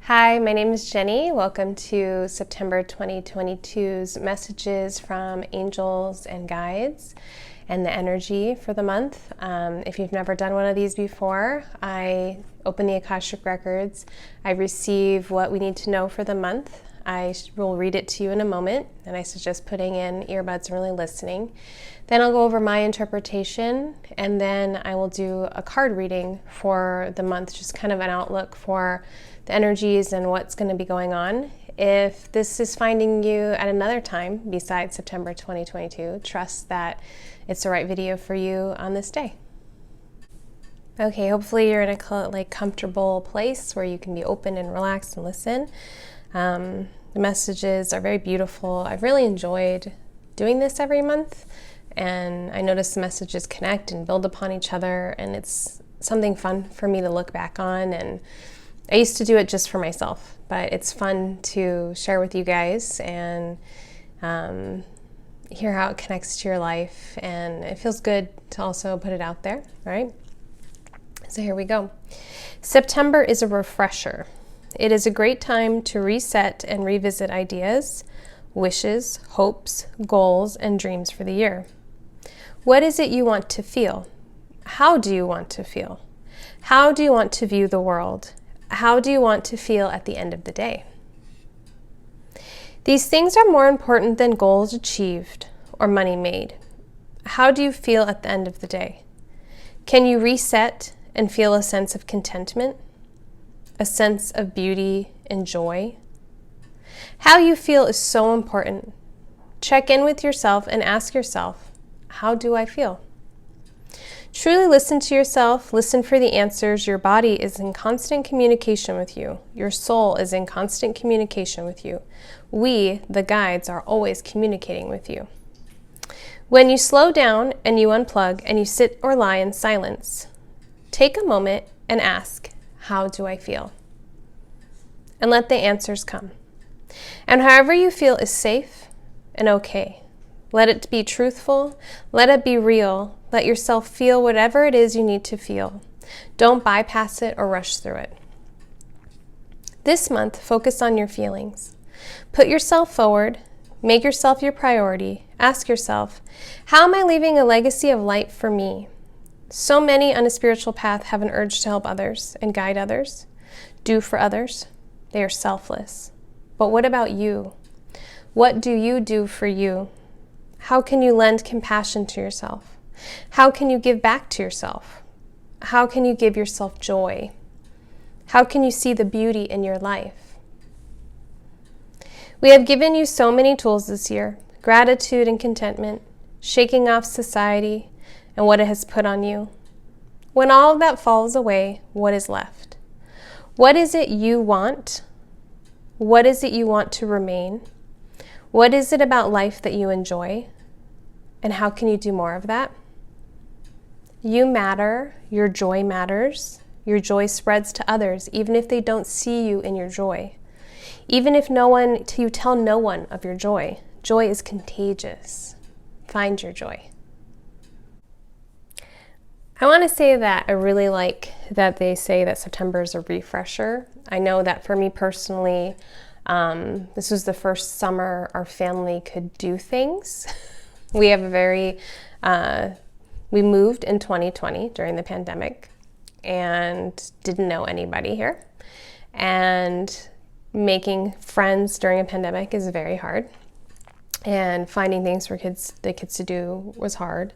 Hi, my name is Jenny. Welcome to September 2022's messages from angels and guides and the energy for the month. If you've never done one of these before, I open the Akashic Records. I receive what we need to know for the month. I will read it to you in a moment, and I suggest putting in earbuds and really listening. Then I'll go over my interpretation, and then I will do a card reading for the month, just kind of an outlook for the energies and what's going to be going on. If this is finding you at another time besides September 2022, trust that it's the right video for you on this day. Okay, hopefully you're in a comfortable place where you can be open and relaxed and listen. The messages are very beautiful. I've really enjoyed doing this every month, and I notice the messages connect and build upon each other, and it's something fun for me to look back on. And I used to do it just for myself, but it's fun to share with you guys and hear how it connects to your life, and it feels good to also put it out there, right? So here we go. September is a refresher. It is a great time to reset and revisit ideas, wishes, hopes, goals, and dreams for the year. What is it you want to feel? How do you want to feel? How do you want to view the world? How do you want to feel at the end of the day? These things are more important than goals achieved or money made. How do you feel at the end of the day? Can you reset and feel a sense of contentment? A sense of beauty and joy? How you feel is so important. Check in with yourself and ask yourself, how do I feel? Truly listen to yourself, listen for the answers. Your body is in constant communication with you. Your soul is in constant communication with you. We, the guides, are always communicating with you. When you slow down and you unplug and you sit or lie in silence, take a moment and ask, how do I feel? And let the answers come. And however you feel is safe and okay. Let it be truthful. Let it be real. Let yourself feel whatever it is you need to feel. Don't bypass it or rush through it. This month, focus on your feelings. Put yourself forward. Make yourself your priority. Ask yourself, how am I leaving a legacy of light for me? So many on a spiritual path have an urge to help others and guide others, do for others. They are selfless. But what about you? What do you do for you? How can you lend compassion to yourself? How can you give back to yourself? How can you give yourself joy? How can you see the beauty in your life? We have given you so many tools this year: gratitude and contentment, shaking off society and what it has put on you. When all of that falls away, what is left? What is it you want? What is it you want to remain? What is it about life that you enjoy? And how can you do more of that? You matter. Your joy matters. Your joy spreads to others, even if they don't see you in your joy. Even if you tell no one of your joy. Joy is contagious. Find your joy. I want to say that I really like that they say that September is a refresher. I know that for me personally, this was the first summer our family could do things. We moved in 2020 during the pandemic and didn't know anybody here. And making friends during a pandemic is very hard. And finding things for the kids to do was hard.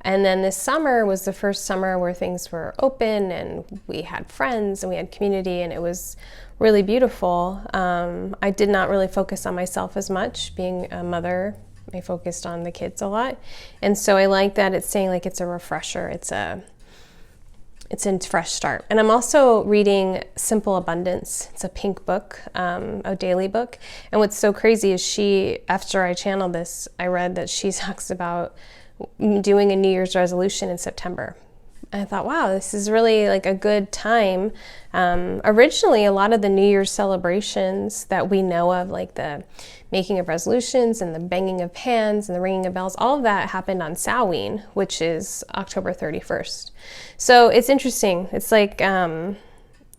And then this summer was the first summer where things were open and we had friends and we had community, and it was really beautiful. I did not really focus on myself as much. Being a mother, I focused on the kids a lot. And so I like that it's saying it's a refresher. It's a fresh start. And I'm also reading Simple Abundance. It's a pink book, a daily book. And what's so crazy is after I channeled this, I read that she talks about doing a New Year's resolution in September. And I thought, wow, this is really a good time. Originally, a lot of the New Year's celebrations that we know of, like the making of resolutions and the banging of pans and the ringing of bells, all of that happened on Samhain, which is October 31st. So it's interesting. It's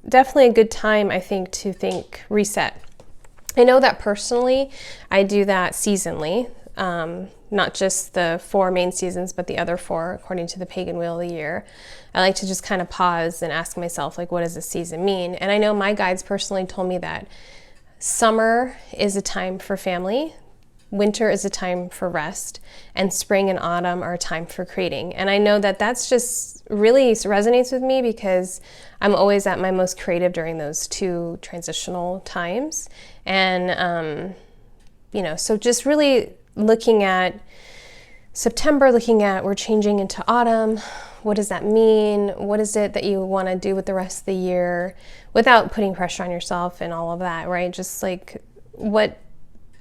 definitely a good time, I think, to think reset. I know that personally, I do that seasonally, not just the 4 main seasons, but the other 4 according to the pagan wheel of the year. I like to just kind of pause and ask myself, like, what does this season mean? And I know my guides personally told me that summer is a time for family, winter is a time for rest, and spring and autumn are a time for creating. And I know that that's just really resonates with me because I'm always at my most creative during those 2 transitional times. And, so just really looking at September, looking at we're changing into autumn. What does that mean? What is it that you want to do with the rest of the year without putting pressure on yourself and all of that, right? Just like, what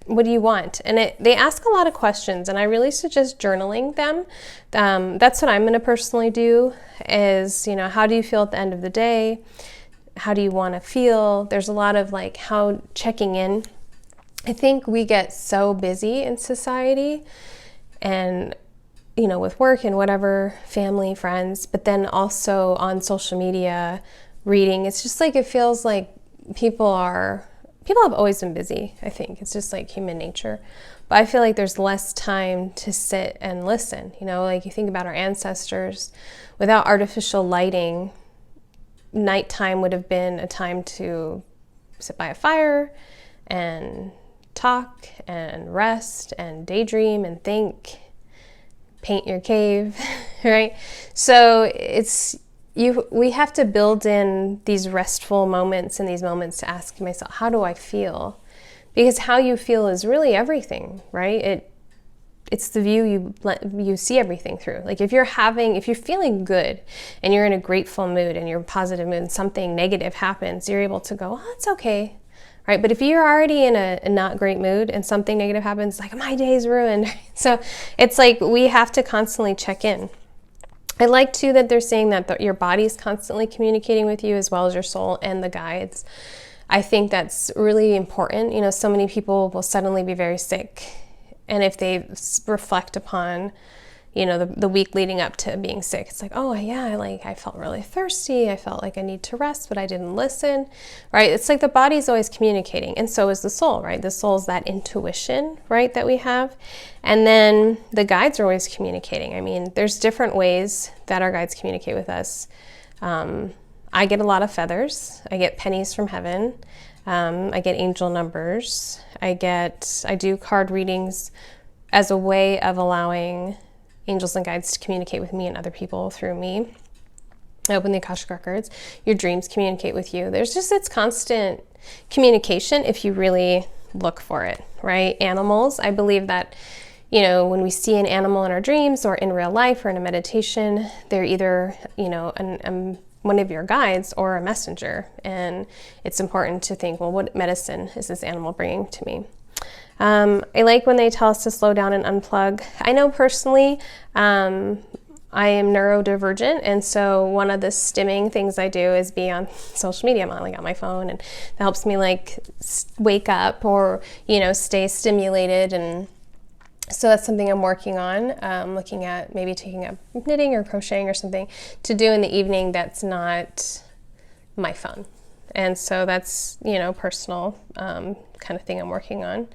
do you want? And they ask a lot of questions, and I really suggest journaling them. That's what I'm going to personally do is, how do you feel at the end of the day? How do you want to feel? There's a lot of like how checking in. I think we get so busy in society and, with work and whatever, family, friends, but then also on social media, reading. It's just like, it feels like people have always been busy. I think it's just like human nature, but I feel like there's less time to sit and listen. Like you think about our ancestors, without artificial lighting, nighttime would have been a time to sit by a fire and talk and rest and daydream and think, paint your cave, right? So we have to build in these restful moments and these moments to ask myself, how do I feel? Because how you feel is really everything, right? It's the view you see everything through. Like if you're feeling good and you're in a grateful mood and you're in a positive mood and something negative happens, you're able to go, oh, it's okay, right? But if you're already in a not great mood and something negative happens, like my day's ruined. So it's like we have to constantly check in. I like too that they're saying that your body's constantly communicating with you as well as your soul and the guides. I think that's really important. So many people will suddenly be very sick, and if they reflect upon, the week leading up to being sick, it's like, oh yeah, I felt really thirsty. I felt like I need to rest, but I didn't listen, right? It's like the body's always communicating, and so is the soul, right? The soul's that intuition, right, that we have. And then the guides are always communicating. I mean, there's different ways that our guides communicate with us. I get a lot of feathers. I get pennies from heaven. I get angel numbers. I do card readings as a way of allowing angels and guides to communicate with me and other people through me. I open the Akashic Records. Your dreams communicate with you. It's constant communication if you really look for it, right? Animals, I believe that, when we see an animal in our dreams or in real life or in a meditation, they're either, one of your guides or a messenger. And it's important to think, well, what medicine is this animal bringing to me? I like when they tell us to slow down and unplug. I know personally, I am neurodivergent, and so one of the stimming things I do is be on social media. I'm on my phone, and that helps me wake up or stay stimulated. And so that's something I'm working on, looking at maybe taking up knitting or crocheting or something to do in the evening that's not my phone. And so that's, personal kind of thing I'm working on.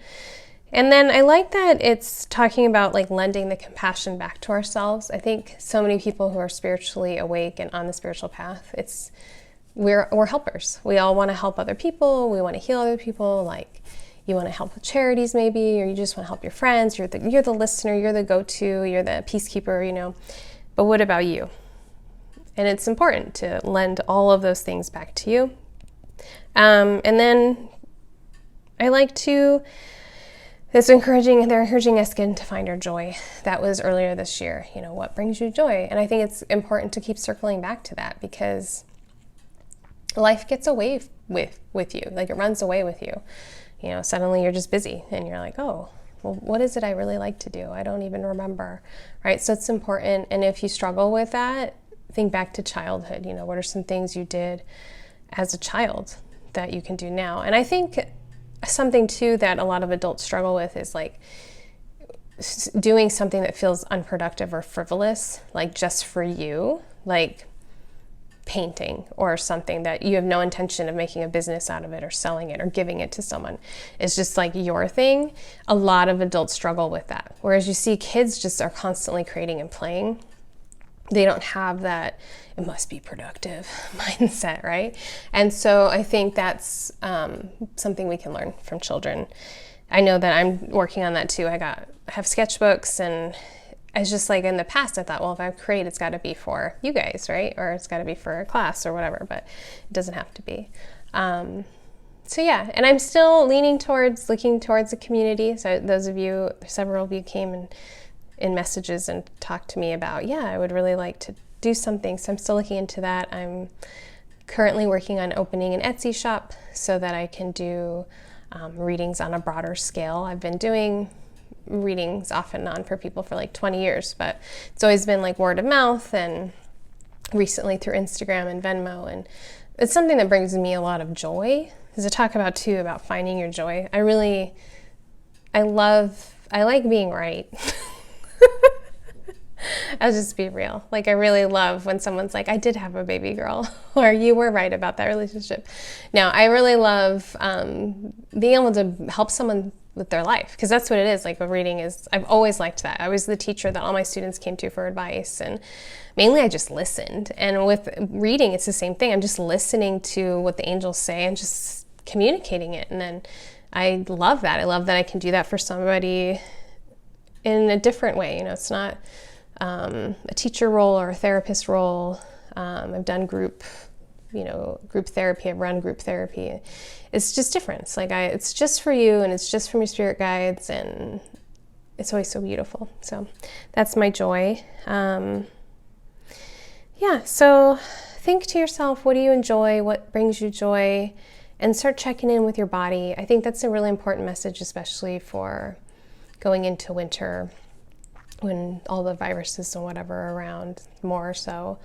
And then I like that it's talking about lending the compassion back to ourselves. I think so many people who are spiritually awake and on the spiritual path, we're helpers. We all want to help other people. We want to heal other people. You want to help with charities maybe, or you just want to help your friends. You're the listener. You're the go-to. You're the peacekeeper. But what about you? And it's important to lend all of those things back to you. And then I like to. They're encouraging us again to find our joy. That was earlier this year. What brings you joy? And I think it's important to keep circling back to that because life gets away with you. It runs away with you. Suddenly you're just busy and you're like, oh, well, what is it I really like to do? I don't even remember, right? So it's important. And if you struggle with that, think back to childhood. What are some things you did as a child that you can do now? And I think something too that a lot of adults struggle with is doing something that feels unproductive or frivolous, just for you. painting or something that you have no intention of making a business out of it or selling it or giving it to someone. It's just like your thing. A lot of adults struggle with that. Whereas you see kids just are constantly creating and playing. They don't have that it must be productive mindset, right? And so I think that's something we can learn from children. I know that I'm working on that too. I have sketchbooks, and it's just like in the past I thought, well, if I create, it's got to be for you guys, right? Or it's got to be for a class or whatever, but it doesn't have to be. So yeah, and I'm still looking towards the community. So those of you, several of you came in messages and talked to me about, yeah, I would really like to do something. So I'm still looking into that. I'm currently working on opening an Etsy shop so that I can do readings on a broader scale. I've been doing readings off and on for people for like 20 years, but it's always been like word of mouth and recently through Instagram and Venmo. And it's something that brings me a lot of joy. Because I talk about too, about finding your joy. I like being right. I'll just be real. Like, I really love when someone's like, I did have a baby girl, or you were right about that relationship. No, I really love being able to help someone with their life, because that's what it is. Like, a reading is, I've always liked that. I was the teacher that all my students came to for advice, and mainly I just listened. And with reading, it's the same thing. I'm just listening to what the angels say and just communicating it. And then I love that. I love that I can do that for somebody in a different way. You know, it's not a teacher role or a therapist role. I've done group therapy. I've run group therapy. It's just different. It's like it's just for you, and it's just from your spirit guides, and it's always so beautiful. So that's my joy. So think to yourself, what do you enjoy? What brings you joy? And start checking in with your body. I think that's a really important message, especially for going into winter, when all the viruses and whatever are around more. So,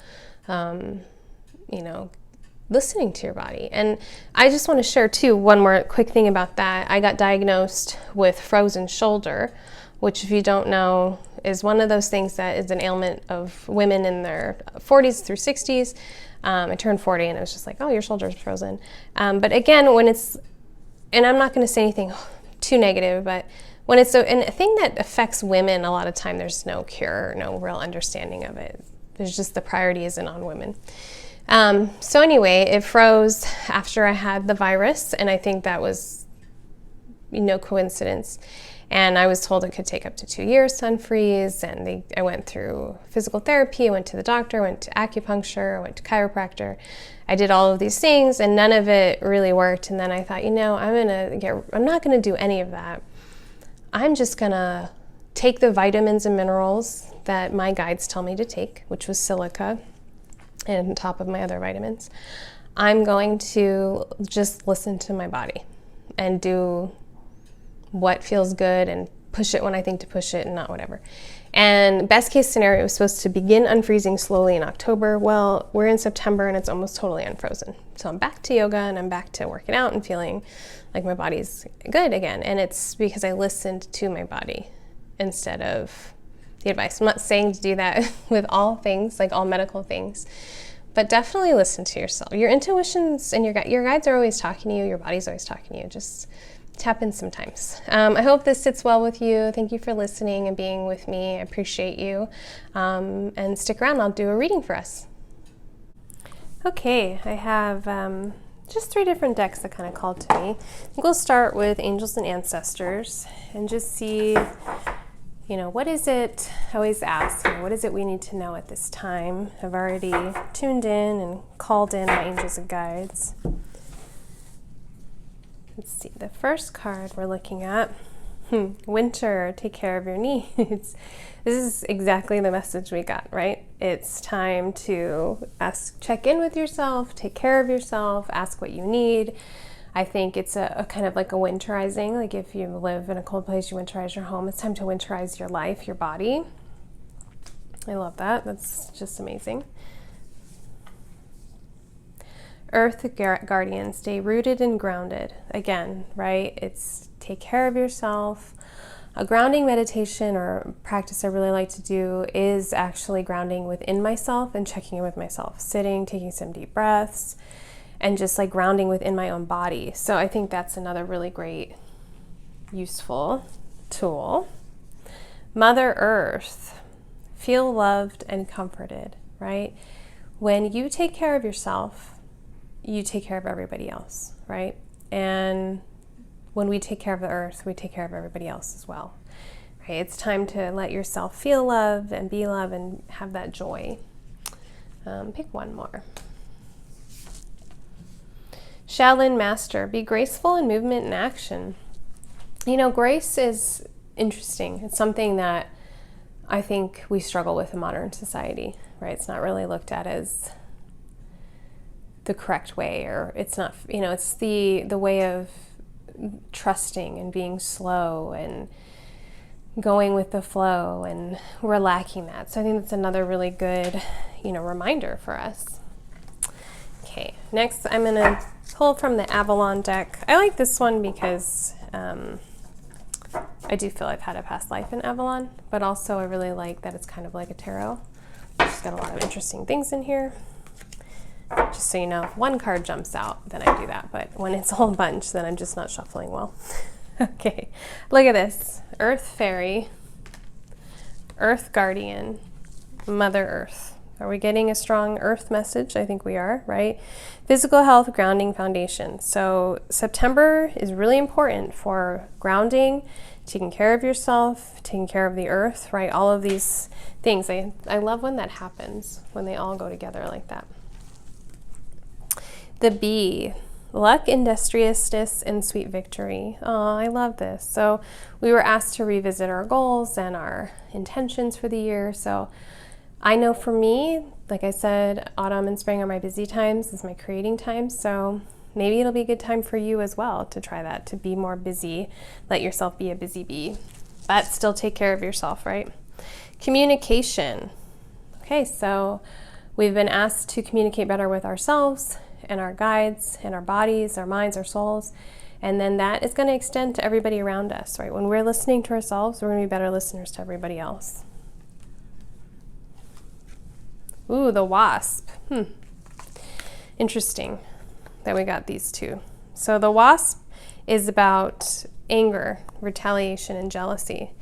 listening to your body. And I just want to share too, one more quick thing about that. I got diagnosed with frozen shoulder, which, if you don't know, is one of those things that is an ailment of women in their 40s through 60s. I turned 40 and it was just like, oh, your shoulder's frozen. But again, and I'm not going to say anything too negative, but when it's a thing that affects women, a lot of time there's no cure, no real understanding of it. There's just the priority isn't on women. So anyway, it froze after I had the virus, and I think that was no coincidence. And I was told it could take up to 2 years to unfreeze, and I went through physical therapy, I went to the doctor, I went to acupuncture, I went to chiropractor. I did all of these things, and none of it really worked. And then I thought, I'm not gonna do any of that. I'm just gonna take the vitamins and minerals that my guides tell me to take, which was silica, and on top of my other vitamins. I'm going to just listen to my body and do what feels good and push it when I think to push it and not whatever. And best case scenario, it was supposed to begin unfreezing slowly in October. Well, we're in September and it's almost totally unfrozen. So I'm back to yoga and I'm back to working out and feeling like my body's good again. And it's because I listened to my body instead of the advice. I'm not saying to do that with all things, like all medical things, but definitely listen to yourself. Your intuitions and your guides are always talking to you. Your body's always talking to you. Just tap in sometimes. I hope this sits well with you. Thank you for listening and being with me. I appreciate you. And stick around. I'll do a reading for us. Okay, I have just 3 different decks that kind of called to me. I think we'll start with Angels and Ancestors and just see, what is it? I always ask, what is it we need to know at this time? I've already tuned in and called in my angels and guides. Let's see, the first card we're looking at, winter, take care of your needs. This is exactly the message we got, right? It's time to check in with yourself, take care of yourself, ask what you need. I think it's a kind of like a winterizing, like if you live in a cold place, you winterize your home. It's time to winterize your life, your body. I love that. That's just amazing. Earth Guardian, stay rooted and grounded. Again, right? It's take care of yourself. A grounding meditation or practice I really like to do is actually grounding within myself and checking in with myself, sitting, taking some deep breaths, and just like grounding within my own body. So I think that's another really great, useful tool. Mother Earth, feel loved and comforted, right? When you take care of yourself, you take care of everybody else, right? And when we take care of the earth, we take care of everybody else as well. Right? It's time to let yourself feel love and be love and have that joy. Pick one more. Shaolin Master, be graceful in movement and action. You know, grace is interesting. It's something that I think we struggle with in modern society, right? It's not really looked at as the correct way, or it's not, you know, it's the way of trusting and being slow and going with the flow, and we're lacking that. So I think that's another really good, you know, reminder for us. Okay, next I'm going to pull from the Avalon deck. I like this one because I do feel I've had a past life in Avalon, but also I really like that it's kind of like a tarot. It's got a lot of interesting things in here. Just so you know, if one card jumps out, then I do that. But when it's a whole bunch, then I'm just not shuffling well. Okay, look at this. Earth Fairy, Earth Guardian, Mother Earth. Are we getting a strong Earth message? I think we are, right? Physical health, grounding, foundation. So September is really important for grounding, taking care of yourself, taking care of the earth, right? All of these things. I love when that happens, when they all go together like that. The Bee, luck, industriousness, and sweet victory. Oh, I love this. So we were asked to revisit our goals and our intentions for the year. So I know for me, like I said, autumn and spring are my busy times, is my creating time. So maybe it'll be a good time for you as well to try that, to be more busy. Let yourself be a busy bee, but still take care of yourself, right? Communication. Okay, so we've been asked to communicate better with ourselves and our guides and our bodies, our minds, our souls. And then that is going to extend to everybody around us, right? When we're listening to ourselves, we're going to be better listeners to everybody else. Ooh, the Wasp. Interesting that we got these two. So the Wasp is about anger, retaliation, and jealousy.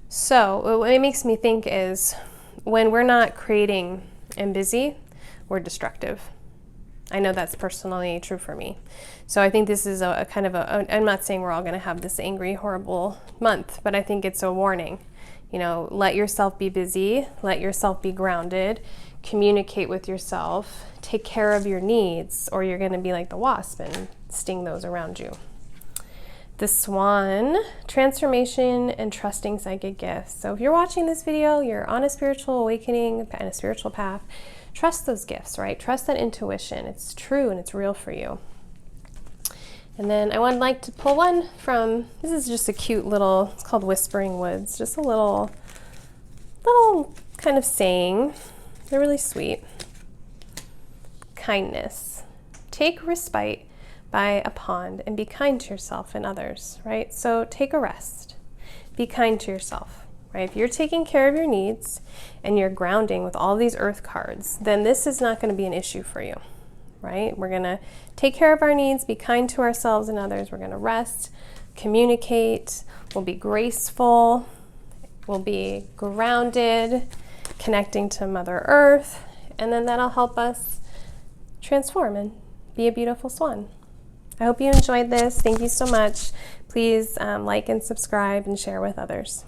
So what it makes me think is when we're not creating and busy, we're destructive. I know that's personally true for me. So I think this is a kind of I'm not saying we're all going to have this angry, horrible month, but I think it's a warning. You know, let yourself be busy, let yourself be grounded, communicate with yourself, take care of your needs, or you're going to be like the wasp and sting those around you. The Swan, transformation and trusting psychic gifts. So if you're watching this video, you're on a spiritual awakening and a spiritual path, trust those gifts, right? Trust that intuition. It's true and it's real for you. And then I would like to pull one from, this is just a cute little, it's called Whispering Woods, just a little kind of saying. They're really sweet. Kindness. Take respite by a pond and be kind to yourself and others, right? So take a rest. Be kind to yourself, right? If you're taking care of your needs and you're grounding with all these earth cards, then this is not going to be an issue for you, right? We're going to take care of our needs, be kind to ourselves and others. We're going to rest, communicate, we'll be graceful, we'll be grounded, connecting to Mother Earth, and then that'll help us transform and be a beautiful swan. I hope you enjoyed this. Thank you so much. Please like and subscribe and share with others.